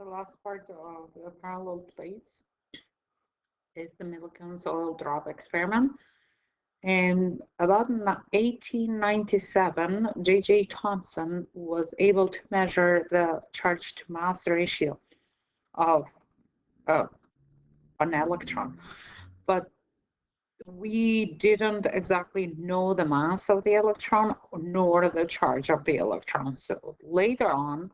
The last part of the parallel plates is the Millikan's oil drop experiment. And about 1897, J.J. Thomson was able to measure the charge to mass ratio of uh, an electron. But we didn't exactly know the mass of the electron nor the charge of the electron. So later on,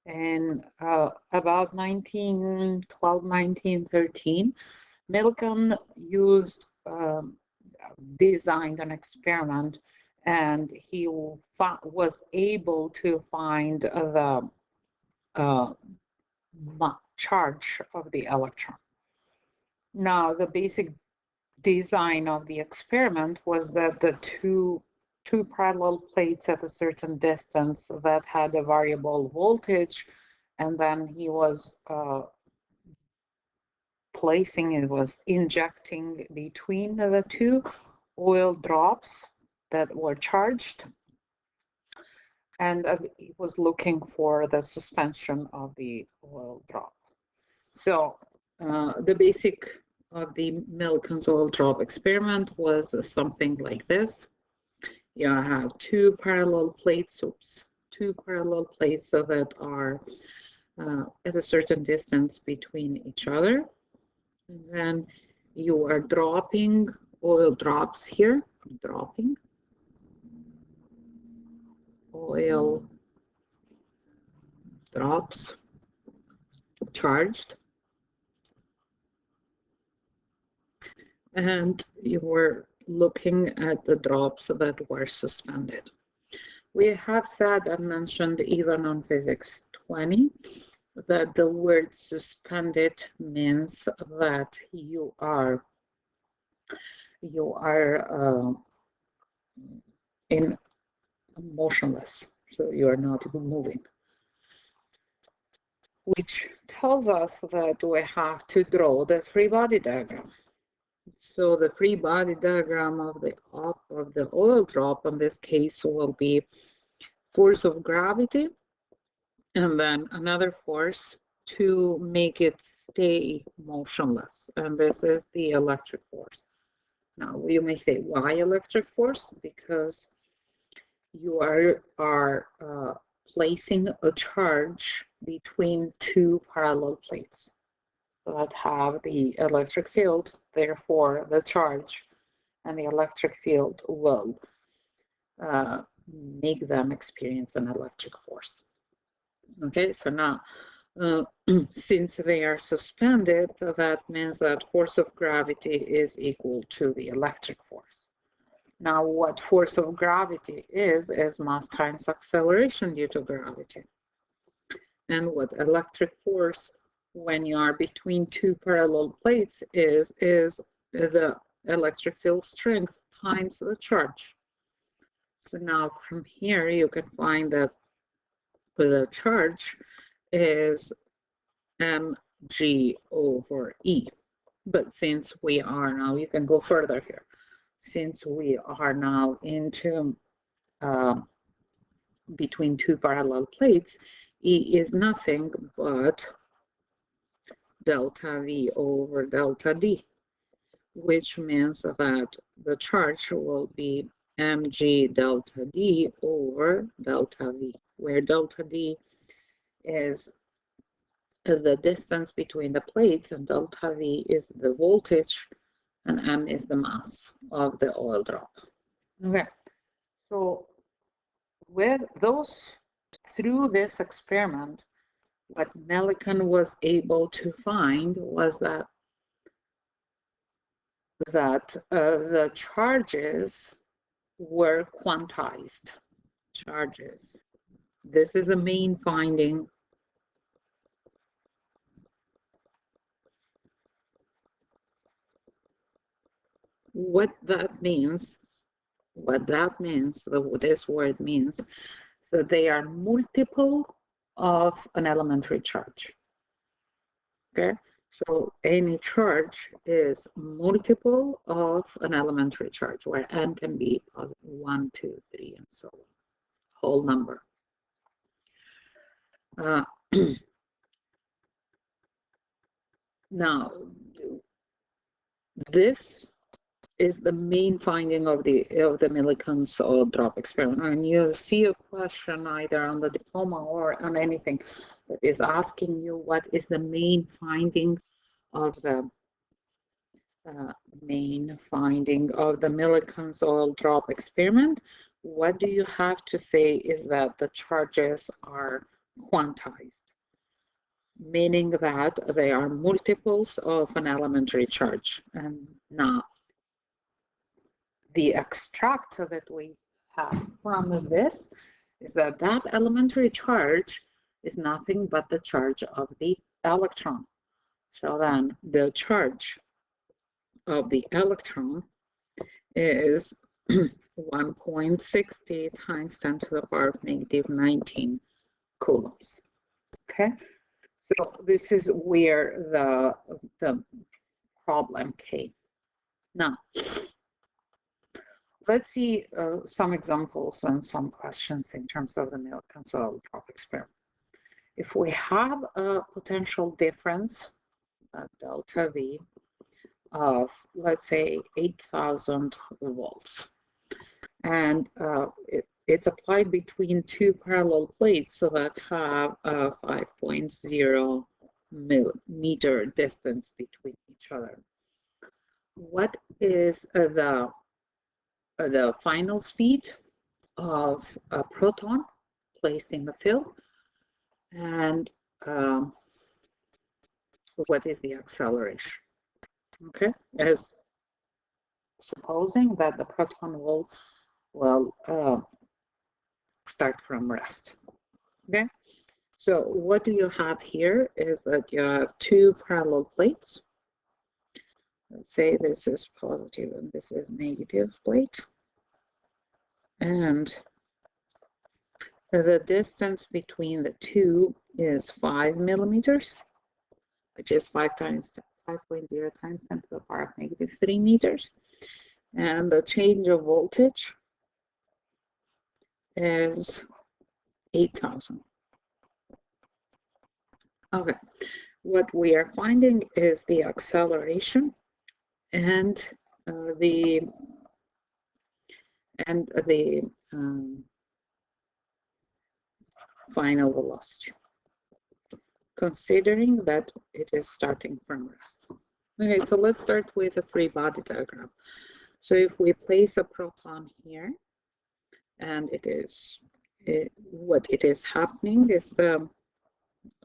in about 1912, 1913, Millikan designed an experiment, and he was able to find the charge of the electron. Now, the basic design of the experiment was that the two parallel plates at a certain distance that had a variable voltage, and then he was injecting between the two oil drops that were charged, and he was looking for the suspension of the oil drop. So the basic of the Millikan's oil drop experiment was something like this. You have two parallel plates so that are at a certain distance between each other. And then you are dropping oil drops here, dropping oil drops charged. And you were looking at the drops that were suspended. We have said and mentioned even on Physics 20 that the word suspended means that you are in motionless, so you are not moving, which tells us that we have to draw the free body diagram. So the free body diagram of the oil drop in this case will be force of gravity, and then another force to make it stay motionless, and this is the electric force. Now you may say, why electric force? Because you are placing a charge between two parallel plates that have the electric field. Therefore, the charge and the electric field will make them experience an electric force. Okay, so now, since they are suspended, that means that force of gravity is equal to the electric force. Now, what force of gravity is mass times acceleration due to gravity. And what electric force when you are between two parallel plates is the electric field strength times the charge. So now from here you can find that the charge is mg over E. But since we are now, you can go further here. Since we are now into between two parallel plates, E is nothing but delta V over delta D, which means that the charge will be mg delta D over delta V, where delta D is the distance between the plates and delta V is the voltage and m is the mass of the oil drop. Okay, so with those, through this experiment, what Millikan was able to find was that the charges were quantized charges. This is the main finding. What that means, this word means, so they are multiple of an elementary charge. Okay, so any charge is multiple of an elementary charge, where n can be positive 1, 2, 3, and so on, whole number. Now, this is the main finding of the Millikan's drop experiment. And you see a question either on the diploma or on anything that is asking you what is the main finding of the Millikan's oil drop experiment. What do you have to say is that the charges are quantized, meaning that they are multiples of an elementary charge. And now, the extract that we have from this is that that elementary charge is nothing but the charge of the electron. So then the charge of the electron is 1.60 times 10 to the power of negative 19 coulombs. Okay, so this is where the problem came. Now, let's see some examples and some questions in terms of the Millikan's oil drop experiment. If we have a potential difference, delta V, of, let's say, 8,000 volts, and it's applied between two parallel plates so that have a 5.0 millimeter distance between each other. What is the final speed of a proton placed in the field, and what is the acceleration? Okay, as supposing that the proton will start from rest. Okay, so what do you have here is that you have two parallel plates. Let's say this is positive and this is negative plate, and the distance between the two is 5 millimeters, which is 5.0 times 10 to the power of negative 3 meters, and the change of voltage is 8,000. Okay, what we are finding is the acceleration and the final velocity, considering that it is starting from rest. Okay, so let's start with a free body diagram. So if we place a proton here, and what is happening is the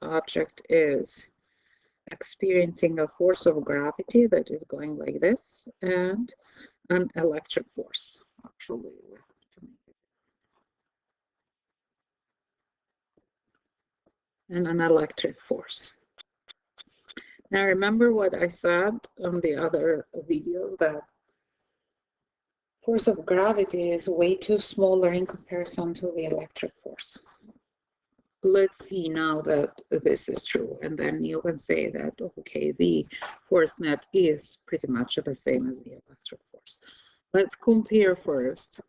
object is experiencing a force of gravity that is going like this, and an electric force. Actually, we have to make it. And an electric force. Now remember what I said on the other video, that force of gravity is way too smaller in comparison to the electric force. Let's see now that this is true, and then you can say that, okay, the force net is pretty much the same as the electric force. Let's compare first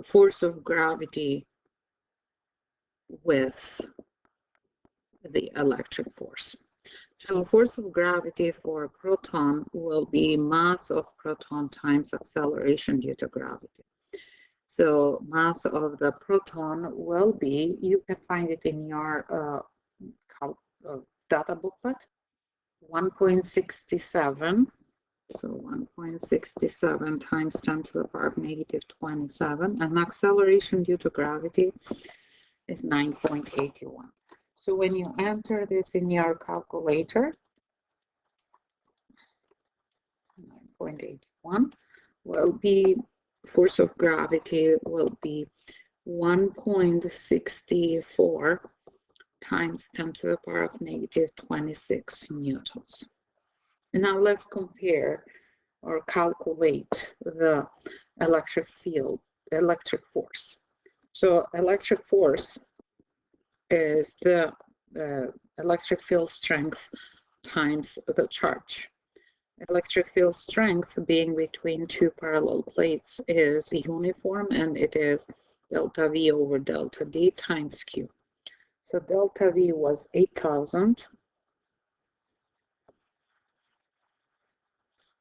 force of gravity with the electric force. So force of gravity for a proton will be mass of proton times acceleration due to gravity. So mass of the proton will be, you can find it in your data booklet, 1.67. So 1.67 times 10 to the power of negative 27. And acceleration due to gravity is 9.81. So when you enter this in your calculator, 9.81 will be, force of gravity will be 1.64 times 10 to the power of negative 26 newtons. And now let's compare or calculate the electric force. So electric force is the electric field strength times the charge. Electric field strength, being between two parallel plates, is uniform, and it is delta V over delta D times Q. So delta V was 8,000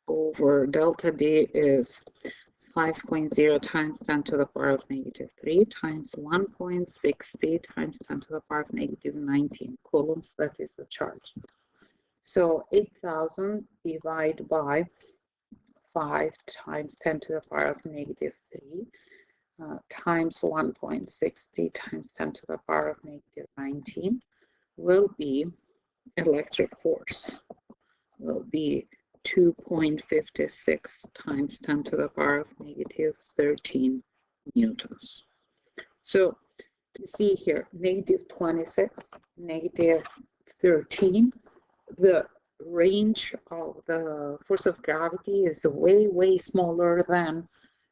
over delta D is 5.0 times 10 to the power of negative 3 times 1.60 times 10 to the power of negative 19 coulombs. That is the charge. So 8,000 divided by 5 times 10 to the power of negative 3 times 1.60 times 10 to the power of negative 19 will be electric force. Will be 2.56 times 10 to the power of negative 13 newtons. So you see here, negative 26, negative 13, the range of the force of gravity is way, way smaller than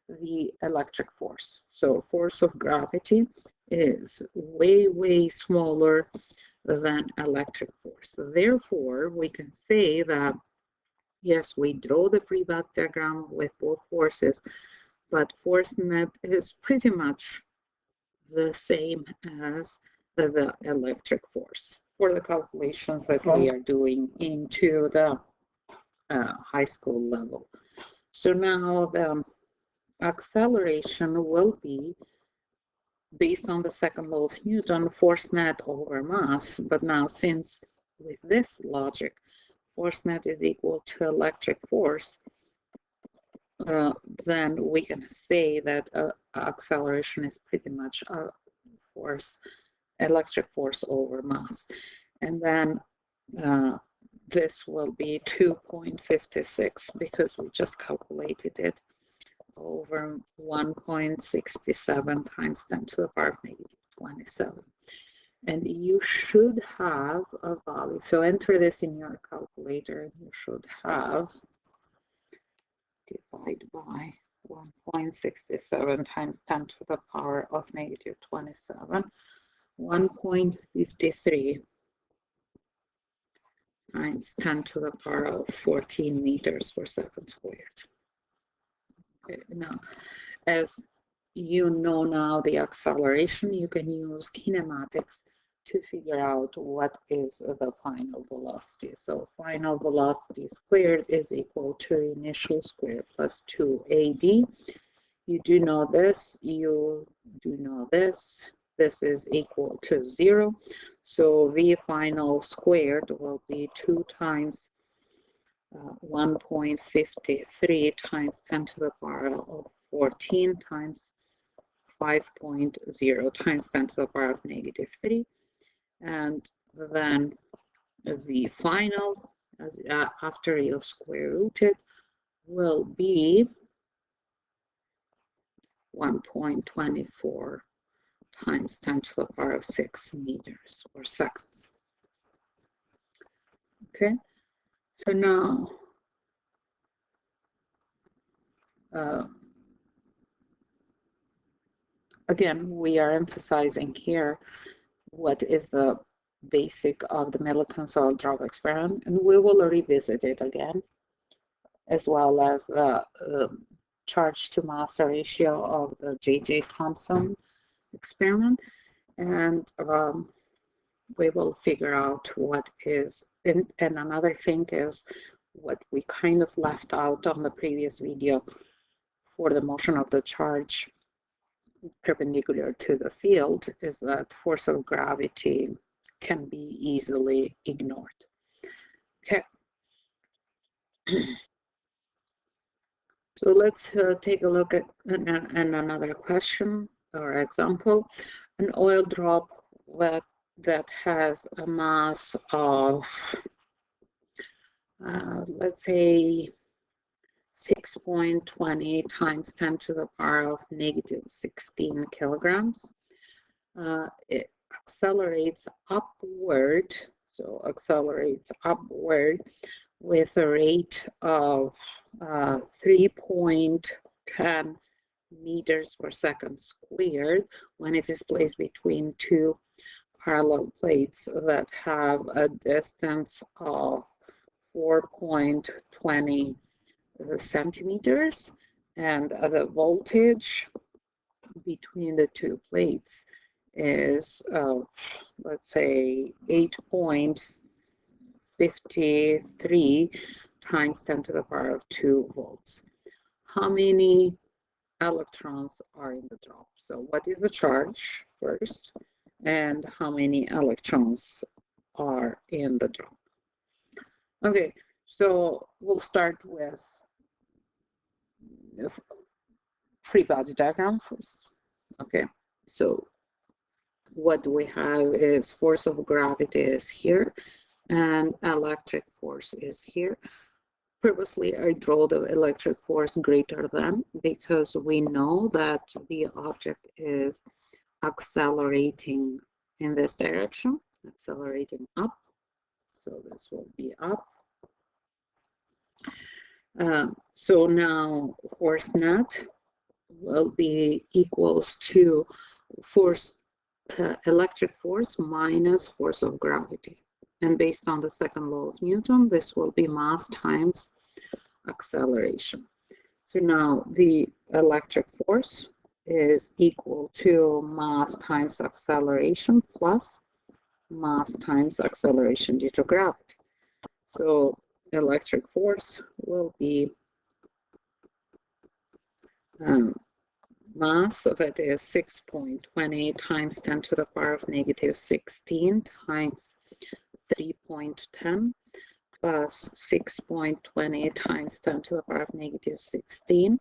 the electric force. So force of gravity is way, way smaller than electric force. Therefore, we can say that, yes, we draw the free body diagram with both forces, but force net is pretty much the same as the electric force for the calculations that we are doing into the high school level. So now the acceleration will be based on the second law of Newton, force net over mass. But now, since with this logic, force net is equal to electric force, then we can say that acceleration is pretty much a force, electric force over mass. And then this will be 2.56 because we just calculated it over 1.67 times 10 to the power of negative 27. And you should have a value. So enter this in your calculator, and you should have divide by 1.67 times 10 to the power of negative 27, 1.53 times 10 to the power of 14 meters per second squared. Okay, now, as you know now the acceleration, you can use kinematics to figure out what is the final velocity. So final velocity squared is equal to initial squared plus 2AD. You do know this, you do know this. This is equal to 0. So V final squared will be 2 times 1.53 times 10 to the power of 14 times 5.0 times 10 to the power of negative 3. And then the final, as after you square root it, will be 1.24 times 10 to the power of 6 meters per second. Okay, so now again, we are emphasizing here what is the basic of the Millikan soil drop experiment, and we will revisit it again, as well as the charge to mass ratio of the J.J. Thomson experiment, and we will figure out what is, and another thing is what we kind of left out on the previous video for the motion of the charge perpendicular to the field is that force of gravity can be easily ignored. Okay. So let's take a look at another question or example. An oil drop that has a mass of, let's say, 6.20 times 10 to the power of negative 16 kilograms. It accelerates upward, so accelerates upward with a rate of 3.10 meters per second squared when it is placed between two parallel plates that have a distance of 4.20 centimeters, and the voltage between the two plates is let's say 8.53 times 10 to the power of 2 volts. How many electrons are in the drop? So what is the charge first, and how many electrons are in the drop? Okay, so we'll start with the free body diagram first. Okay, so what we have is force of gravity is here and electric force is here. Purposely, I draw the electric force greater than because we know that the object is accelerating in this direction, accelerating up. So this will be up. So now force net will be equals to force electric force minus force of gravity. And based on the second law of Newton, this will be mass times acceleration. So now the electric force is equal to mass times acceleration plus mass times acceleration due to gravity. So electric force will be mass, that is 6.28 times 10 to the power of negative 16 times 3.10 plus 6.28 times 10 to the power of negative 16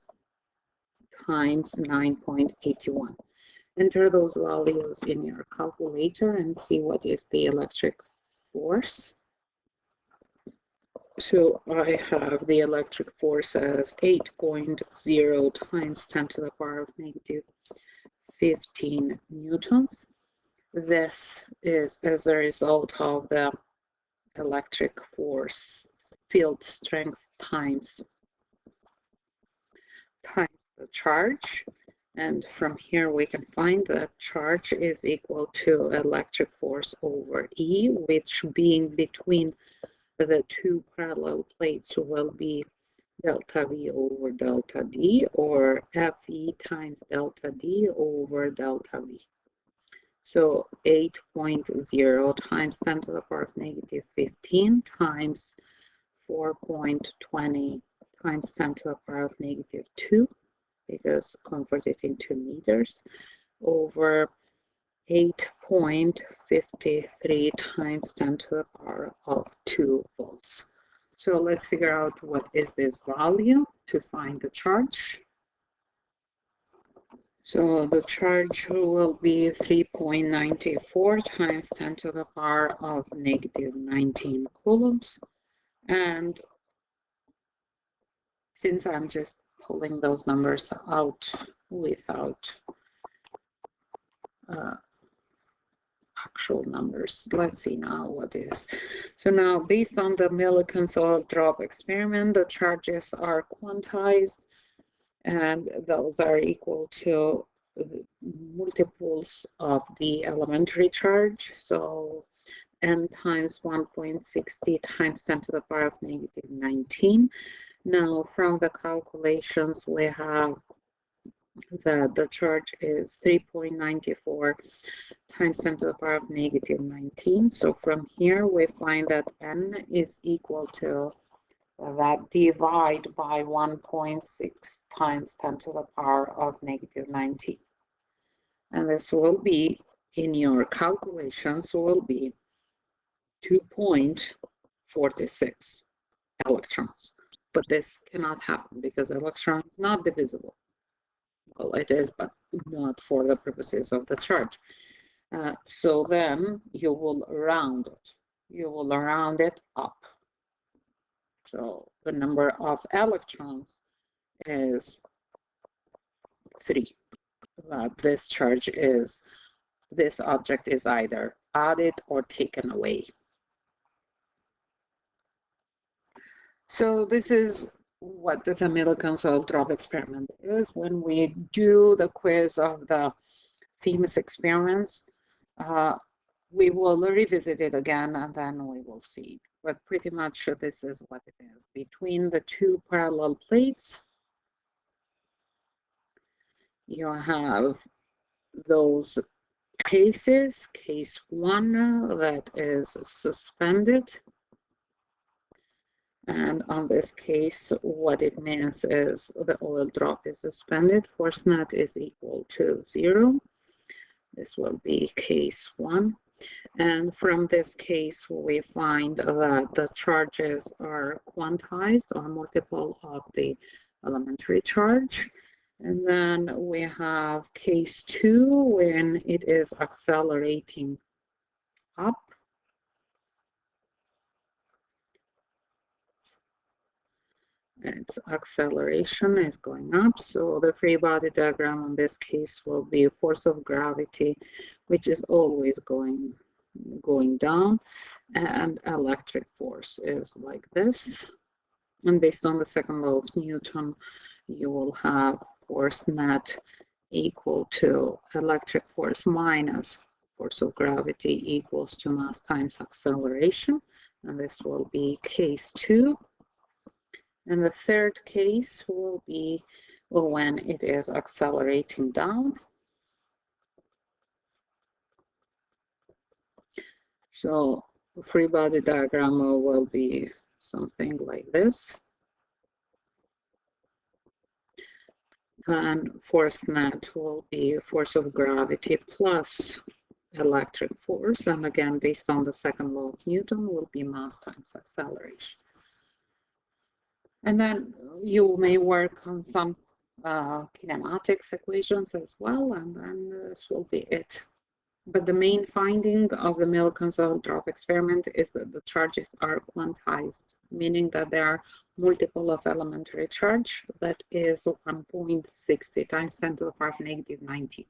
times 9.81. Enter those values in your calculator and see what is the electric force. So I have the electric force as 8.0 times 10 to the power of negative 15 newtons. This is as a result of the electric force field strength times the charge. And from here we can find that charge is equal to electric force over E, which being between the two parallel plates will be delta V over delta D, or Fe times delta D over delta V. So 8.0 times 10 to the power of negative 15 times 4.20 times 10 to the power of negative 2, because converted into meters, over 8.53 times 10 to the power of 2 volts. So let's figure out what is this value to find the charge. So the charge will be 3.94 times 10 to the power of negative 19 coulombs. And since I'm just pulling those numbers out without actual numbers, let's see now what is. So now, based on the Millikan oil drop experiment, the charges are quantized, and those are equal to multiples of the elementary charge. So n times 1.60 times 10 to the power of negative 19. Now, from the calculations, we have that the charge is 3.94 times 10 to the power of negative 19. So from here, we find that n is equal to that divide by 1.6 times 10 to the power of negative 19. And this will be, in your calculations, will be 2.46 electrons. But this cannot happen because electron is not divisible. Well, it is, but not for the purposes of the charge. So then you will round it. You will round it up. So the number of electrons is 3. This charge is, this object is either added or taken away. So this is what the Millikan oil drop experiment is. When we do the quiz of the famous experiments, we will revisit it again and then we will see. But pretty much this is what it is. Between the two parallel plates, you have those cases. Case 1 that is suspended, And on this case, what it means is the oil drop is suspended, force net is equal to 0. This will be case 1. And from this case, we find that the charges are quantized or multiple of the elementary charge. And then we have case 2 when it is accelerating up. Its acceleration is going up, so the free body diagram in this case will be force of gravity, which is always going down, and electric force is like this. And based on the second law of Newton, you will have force net equal to electric force minus force of gravity equals to mass times acceleration, and this will be case 2. And the third case will be when it is accelerating down. So the free body diagram will be something like this. And force net will be force of gravity plus electric force. And again, based on the second law of Newton, will be mass times acceleration. And then you may work on some kinematics equations as well, and then this will be it. But the main finding of the Millikan's oil drop experiment is that the charges are quantized, meaning that there are multiple of elementary charge, that is 1.60 times 10 to the power of -19.